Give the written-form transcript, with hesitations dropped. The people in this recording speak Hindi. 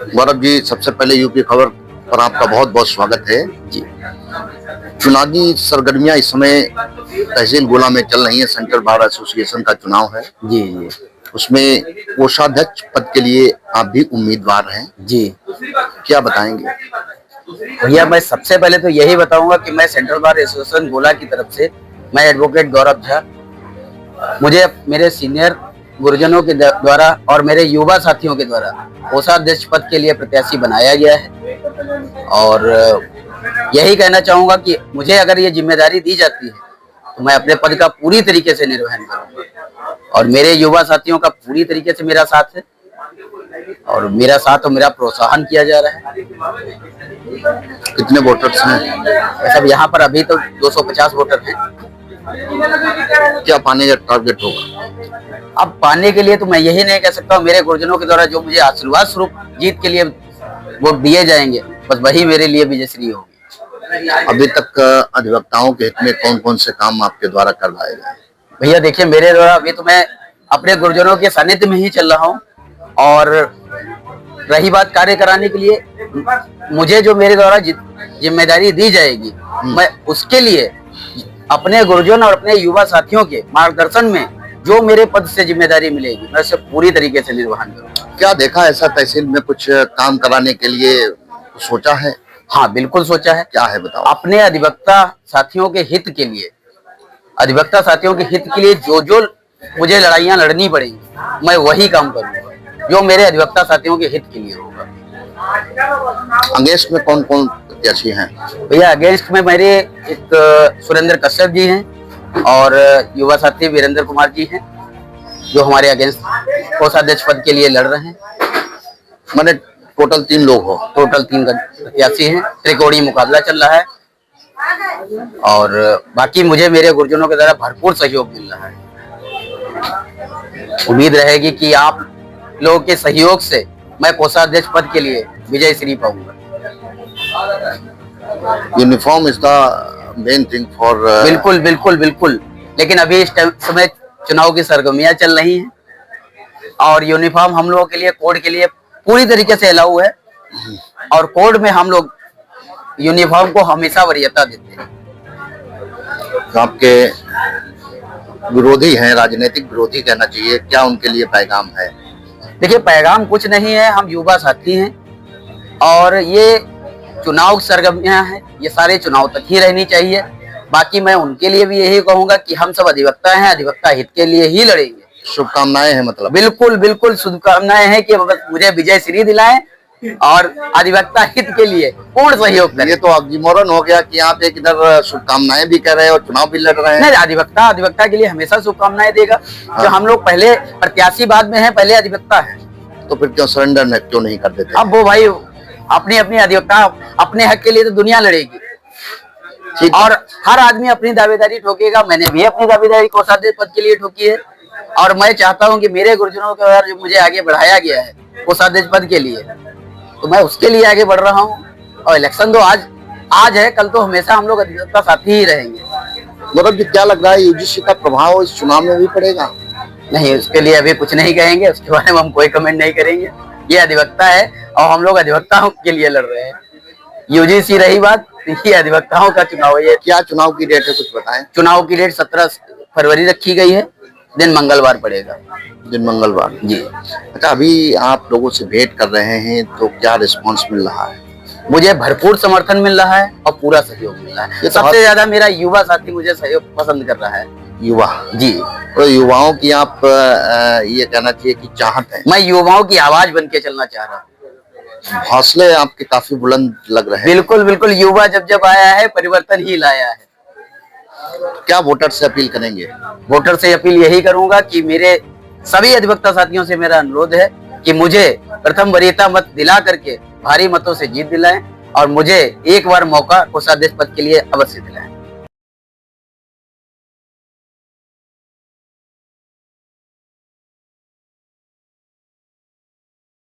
गौरव जी, सबसे पहले यूपी खबर पर आपका बहुत बहुत स्वागत है जी चुनावी सरगर्मियां इस समय तहसील गोला में चल रही है। सेंट्रल बार एसोसिएशन का चुनाव है, जी जी उसमें कोषाध्यक्ष पद के लिए आप भी उम्मीदवार हैं, जी क्या बताएंगे? भैया, मैं सबसे पहले तो यही बताऊंगा कि मैं सेंट्रल बार एसोसिएशन गोला की तरफ से मैं एडवोकेट गौरव झा, मुझे मेरे सीनियर गुरुजनों के द्वारा और मेरे युवा साथियों के द्वारा कोषाध्यक्ष पद के लिए प्रत्याशी बनाया गया है। और यही कहना चाहूंगा कि मुझे अगर ये जिम्मेदारी दी जाती है तो मैं अपने पद का पूरी तरीके से निर्वहन करूंगा और मेरे युवा साथियों का पूरी तरीके से मेरा साथ है और मेरा साथ और मेरा प्रोत्साहन किया जा रहा है। कितने वोटर्स हैं? सब यहाँ पर अभी तो 250 वोटर हैं। क्या पाने का टारगेट होगा? अब पाने के लिए तो मैं यही नहीं कह सकता हूँ, मेरे गुरुजनों के द्वारा जो मुझे आशीर्वाद स्वरूप जीत के लिए वोट दिए जाएंगे, बस वही मेरे लिए विजयश्री होगी। अभी तक अधिवक्ताओं के हित में कौन कौन से काम आपके द्वारा करवाए गए? भैया देखिए, मेरे द्वारा अभी तो मैं अपने गुरुजनों के सानिध्य में ही चल रहा हूँ और रही बात कार्य कराने के लिए, मुझे जो मेरे द्वारा जिम्मेदारी दी जाएगी, मैं उसके लिए अपने गुरुजन और अपने युवा साथियों के मार्गदर्शन में जो मेरे पद से जिम्मेदारी मिलेगी, मैं उसे पूरी तरीके से निर्वहन करूंगा। क्या देखा ऐसा तहसील में कुछ काम कराने के लिए सोचा है? हाँ, बिल्कुल सोचा है। क्या है बताओ? अपने अधिवक्ता साथियों के हित के लिए, अधिवक्ता साथियों के हित के लिए जो जो मुझे लड़ाइयाँ लड़नी पड़ेंगी, मैं वही काम करूंगा जो मेरे अधिवक्ता साथियों के हित के लिए होगा। अगेंस्ट में कौन कौन प्रत्याशी हैं? भैया, अगेंस्ट में मेरे एक सुरेंद्र कश्यप जी हैं और युवा साथी वीरेंद्र कुमार जी हैं, जो हमारे अगेंस्ट कोषाध्यक्ष पद के लिए लड़ रहे हैं। मैंने टोटल 3 लोग हो? टोटल 3 प्रत्याशी हैं, त्रिकोणीय मुकाबला चल रहा है और बाकी मुझे मेरे गुरुजनों के द्वारा भरपूर सहयोग मिल रहा है। उम्मीद रहेगी कि आप लोगों के सहयोग से मैं कोषाध्यक्ष पद के लिए विजयश्री पाऊंगा। Uniform is the main thing for बिल्कुल बिल्कुल बिल्कुल, लेकिन अभी इस समय चुनाव की सरगर्मियां चल रही हैं और यूनिफॉर्म हम लोगों के लिए, कोड के लिए पूरी तरीके से अलाउ है और कोड में हम लोग यूनिफॉर्म को हमेशा वरीयता देते हैं। आपके विरोधी हैं, राजनीतिक विरोधी कहना चाहिए, क्या उनके लिए पैगाम है? देखिए, पैगाम कुछ नहीं है, हम युवा साथी हैं और ये चुनाव सरगर्मियां हैं, ये सारे चुनाव तक ही रहनी चाहिए। बाकी मैं उनके लिए भी यही कहूंगा कि हम सब अधिवक्ता हैं, अधिवक्ता हित के लिए ही लड़ेंगे। शुभकामनाएं हैं मतलब? बिल्कुल बिल्कुल, शुभकामनाएं हैं कि मुझे विजय श्री दिलाएं और अधिवक्ता हित के लिए पूर्ण सहयोग करें। ये तो ऑक्सीमोरन हो गया कि आप एक इधर शुभकामनाएं भी कर रहे हैं और चुनाव भी लड़ रहे हैं। नहीं, अधिवक्ता के लिए हमेशा शुभकामनाएं देगा। हाँ। जो हम लोग पहले प्रत्याशी बाद में है, पहले अधिवक्ता है, तो फिर क्यों सरेंडर क्यों नहीं कर देते? अब वो भाई अपनी अपनी अधिवक्ता अपने हक के लिए तो दुनिया लड़ेगी और हर आदमी अपनी दावेदारी ठोकेगा। मैंने भी अपनी दावेदारी कोषाध्यक्ष पद के लिए ठोकी है और मैं चाहता हूं कि मेरे गुरुजनों के द्वारा जो मुझे आगे बढ़ाया गया है कोषाध्यक्ष पद के लिए, तो मैं उसके लिए आगे बढ़ रहा हूं। और इलेक्शन तो आज है, कल तो हमेशा हम लोग अधिवक्ता साथी ही रहेंगे। मतलब कि क्या लग रहा है, यूजीसी का प्रभाव इस चुनाव में भी पड़ेगा? नहीं, उसके लिए अभी कुछ नहीं कहेंगे, उसके बारे में हम कोई कमेंट नहीं करेंगे। ये अधिवक्ता है और हम लोग अधिवक्ताओं के लिए लड़ रहे हैं। यूजीसी रही बात, ये अधिवक्ताओं का चुनाव है। क्या चुनाव की डेट है, कुछ बताएं? चुनाव की डेट 17 फरवरी रखी गई है, दिन मंगलवार पड़ेगा। दिन मंगलवार जी। अच्छा, अभी आप लोगों से भेंट कर रहे हैं तो क्या रिस्पांस मिल रहा है? मुझे भरपूर समर्थन मिल रहा है और पूरा सहयोग मिल रहा है। सबसे ज्यादा मेरा युवा साथी मुझे सहयोग पसंद कर रहा है। युवा? जी। तो युवाओं की आप ये कहना चाहिए कि चाहत है? मैं युवाओं की आवाज बन के चलना चाह रहा हूँ। हौसले आपके काफी बुलंद लग रहे हैं। बिल्कुल बिल्कुल, युवा जब आया है परिवर्तन ही लाया है। क्या वोटर से अपील करेंगे? वोटर से अपील यही करूंगा कि मेरे सभी अधिवक्ता साथियों से मेरा अनुरोध है कि मुझे प्रथम वरीयता मत दिला करके भारी मतों से जीत दिलाएं और मुझे एक बार मौका कोषाध्यक्ष पद के लिए अवश्य दिलाएं।